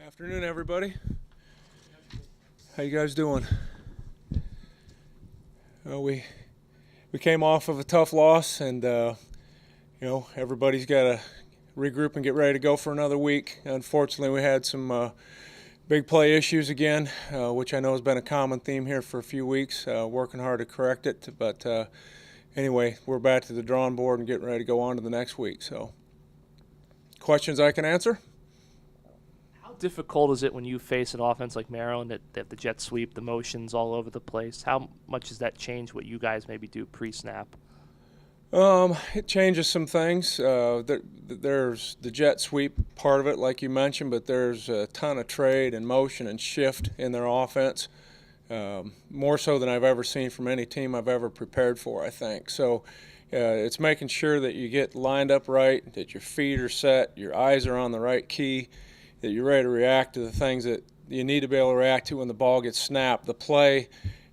Afternoon, everybody. How you guys doing? We came off of a tough loss, and everybody's got to regroup and get ready to go for another week. Unfortunately, we had some big play issues again, which I know has been a common theme here for a few weeks. Working hard to correct it, but anyway, we're back to the drawing board and getting ready to go on to the next week. So, questions I can answer? How difficult is it when you face an offense like Maryland that have the jet sweep, the motions all over the place? How much does that change what you guys maybe do pre-snap? It changes some things. There's the jet sweep part of it, like you mentioned, but there's a ton of trade and motion and shift in their offense, more so than I've ever seen from any team I've ever prepared for, I think. So it's making sure that you get lined up right, that your feet are set, your eyes are on the right key, that you're ready to react to the things that you need to be able to react to when the ball gets snapped. The play,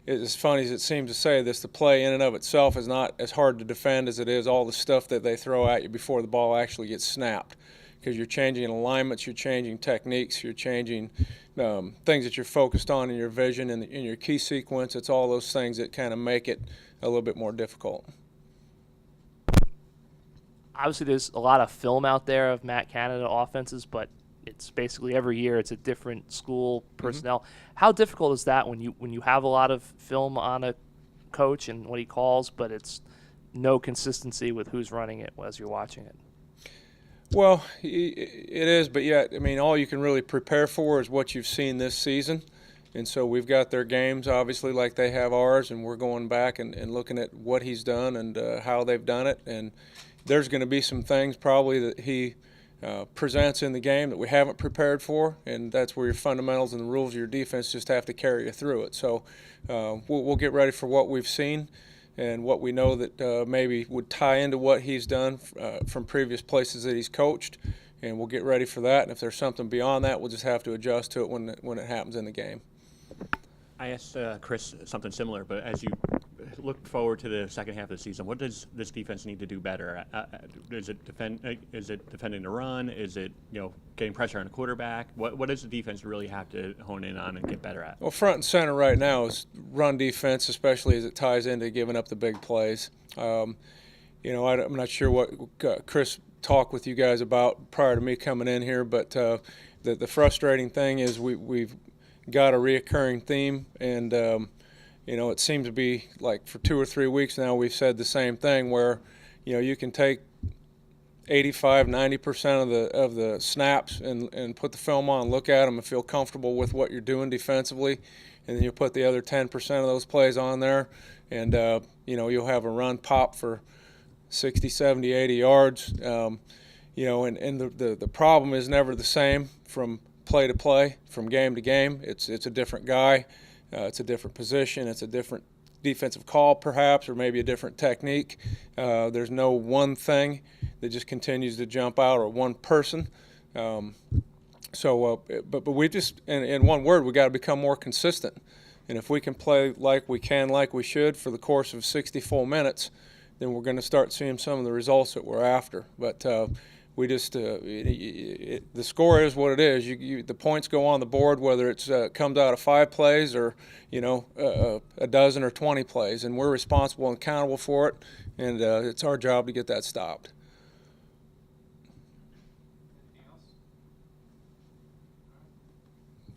as funny as it seems to say this, the play in and of itself is not as hard to defend as it is all the stuff that they throw at you before the ball actually gets snapped, because you're changing alignments, you're changing techniques, you're changing things that you're focused on in your vision and in your key sequence. It's all those things that kind of make it a little bit more difficult. Obviously, there's a lot of film out there of Matt Canada offenses, but it's basically every year it's a different school personnel. Mm-hmm. How difficult is that when you have a lot of film on a coach and what he calls, but it's no consistency with who's running it as you're watching it? Well, it is, but yet, I mean, all you can really prepare for is what you've seen this season. And so we've got their games, obviously, like they have ours, and we're going back and looking at what he's done and how they've done it. And there's going to be some things probably that he presents in the game that we haven't prepared for, and that's where your fundamentals and the rules of your defense just have to carry you through it. So we'll get ready for what we've seen and what we know that maybe would tie into what he's done from previous places that he's coached, and we'll get ready for that. And if there's something beyond that, we'll just have to adjust to it when it happens in the game. I asked Chris something similar, but as you look forward to the second half of the season, what does this defense need to do better? Is it defending the run? Is it getting pressure on the quarterback? What does the defense really have to hone in on and get better at? Well, front and center right now is run defense, especially as it ties into giving up the big plays. I'm not sure what Chris talked with you guys about prior to me coming in here, but the frustrating thing is we've got a reoccurring theme, and it seems to be like for 2 or 3 weeks now we've said the same thing, where you can take 85-90% of the snaps and put the film on, look at them, and feel comfortable with what you're doing defensively, and then you put the other 10% of those plays on there, and you'll have a run pop for 60, 70, 80 yards. And the problem is never the same from play to play, from game to game. It's a different guy, it's a different position, it's a different defensive call perhaps, or maybe a different technique. There's no one thing that just continues to jump out, or one person. But we just, in one word, we got to become more consistent. And if we can play like we should for the course of 60 full minutes, then we're going to start seeing some of the results that we're after. But we just the score is what it is. The points go on the board, whether it's comes out of 5 plays or a dozen or 20 plays, and we're responsible and accountable for it. And it's our job to get that stopped.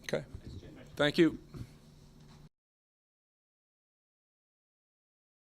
Okay. Thank you.